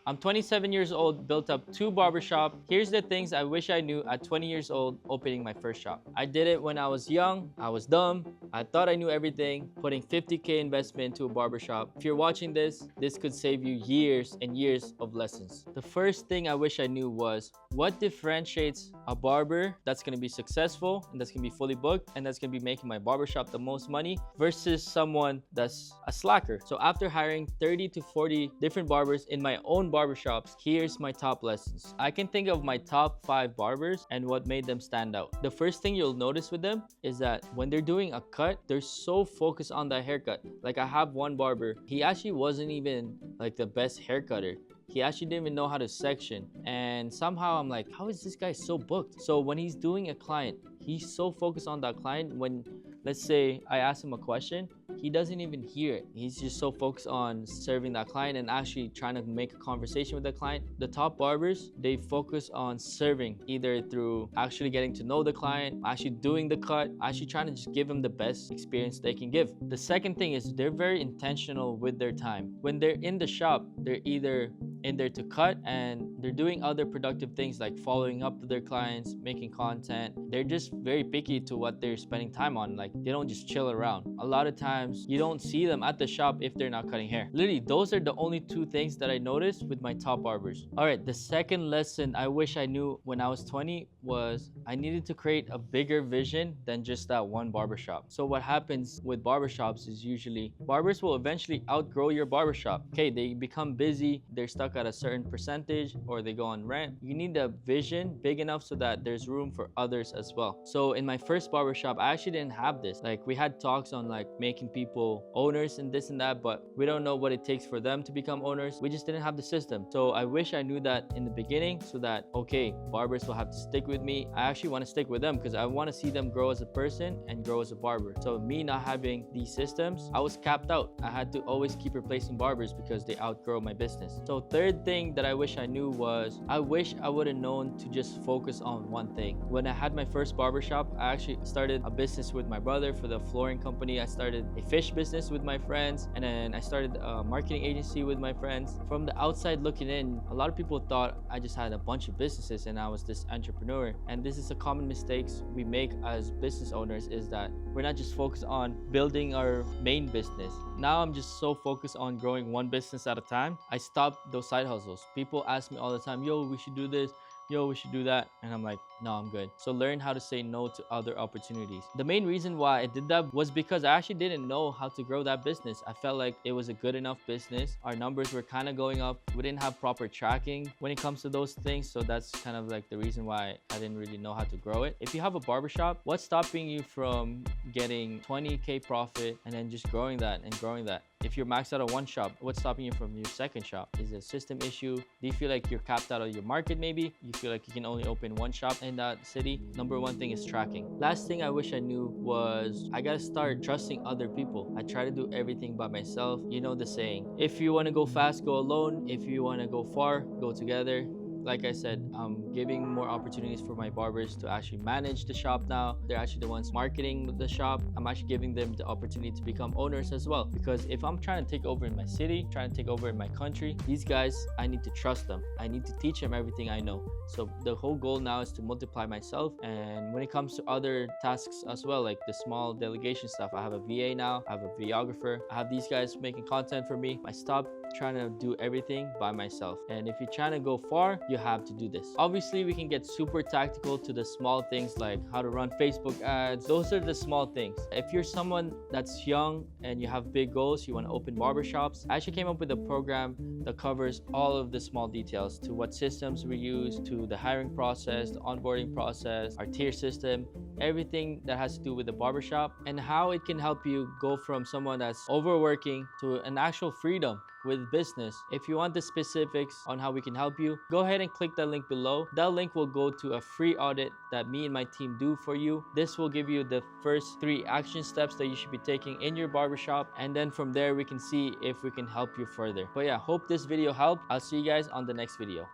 I'm 27 years old, built up 2 barbershop. Here's the things I wish I knew at 20 years old opening my first shop. I did it when I was young, I was dumb, I thought I knew everything, putting 50K investment into a barbershop. If you're watching this could save you years and years of lessons. The first thing I wish I knew was what differentiates a barber that's gonna be successful and that's gonna be fully booked and that's gonna be making my barbershop the most money versus someone that's a slacker. So after hiring 30 to 40 different barbers in my own barbershops, here's my top lessons. I can think of my top 5 barbers and what made them stand out. The first thing you'll notice with them is that when they're doing a cut, they're so focused on that haircut. Like I have one barber, he actually wasn't even like the best hair cutter. He actually didn't even know how to section. And somehow I'm like, how is this guy so booked? So when he's doing a client, he's so focused on that client. When, let's say, I ask him a question, he doesn't even hear it. He's just so focused on serving that client and actually trying to make a conversation with the client. The top barbers, they focus on serving, either through actually getting to know the client, actually doing the cut, actually trying to just give them the best experience they can give. The second thing is they're very intentional with their time. When they're in the shop, they're either in there to cut and they're doing other productive things like following up to their clients, making content. They're just very picky to what they're spending time on. Like they don't just chill around. A lot of times you don't see them at the shop if they're not cutting hair. Literally, those are the only 2 things that I noticed with my top barbers. All right, the second lesson I wish I knew when I was 20 was I needed to create a bigger vision than just that one barbershop. So what happens with barbershops is usually barbers will eventually outgrow your barbershop. Okay, they become busy, they're stuck at a certain percentage, or they go on rent. You need a vision big enough so that there's room for others as well. So in my first barbershop, I actually didn't have this. Like we had talks on like making people owners and this and that, but we don't know what it takes for them to become owners. We just didn't have the system. So I wish I knew that in the beginning so that, okay, barbers will have to stick with me. I actually want to stick with them because I want to see them grow as a person and grow as a barber. So me not having these systems, I was capped out. I had to always keep replacing barbers because they outgrow my business. So third thing that I wish I knew was I wish I would have known to just focus on one thing. When I had my first barbershop, I actually started a business with my brother for the flooring company. I started a fish business with my friends, and then I started a marketing agency with my friends. From the outside looking in, a lot of people thought I just had a bunch of businesses and I was this entrepreneur. And this is a common mistakes we make as business owners, is that we're not just focused on building our main business. Now I'm just so focused on growing one business at a time. I stopped those side hustles. People ask me all the time, yo, we should do this, yo, we should do that. And I'm like, no, I'm good. So learn how to say no to other opportunities. The main reason why I did that was because I actually didn't know how to grow that business. I felt like it was a good enough business. Our numbers were kind of going up. We didn't have proper tracking when it comes to those things. So that's kind of like the reason why I didn't really know how to grow it. If you have a barbershop, what's stopping you from getting 20K profit and then just growing that and growing that? If you're maxed out at one shop, what's stopping you from your second shop? Is it a system issue? Do you feel like you're capped out of your market maybe? You feel like you can only open one shop in that city? Number one thing is tracking. Last thing I wish I knew was I gotta start trusting other people. I try to do everything by myself. You know the saying, if you wanna go fast, go alone. If you wanna go far, go together. Like I said, I'm giving more opportunities for my barbers to actually manage the shop now. They're actually the ones marketing the shop. I'm actually giving them the opportunity to become owners as well. Because if I'm trying to take over in my city, trying to take over in my country, these guys, I need to trust them. I need to teach them everything I know. So the whole goal now is to multiply myself. And when it comes to other tasks as well, like the small delegation stuff, I have a VA now, I have a videographer. I have these guys making content for me. I stopped trying to do everything by myself. And if you're trying to go far, you have to do this. Obviously, we can get super tactical to the small things like how to run Facebook ads. Those are the small things. If you're someone that's young and you have big goals, you want to open barbershops, I actually came up with a program that covers all of the small details, to what systems we use, to the hiring process, the onboarding process, our tier system, everything that has to do with the barbershop, and how it can help you go from someone that's overworking to an actual freedom with business. If you want the specifics on how we can help you, go ahead and click that link below. That link will go to a free audit that me and my team do for you. This will give you the first 3 action steps that you should be taking in your barbershop, and then from there we can see if we can help you further. But yeah, hope this video helped. I'll see you guys on the next video.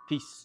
Peace.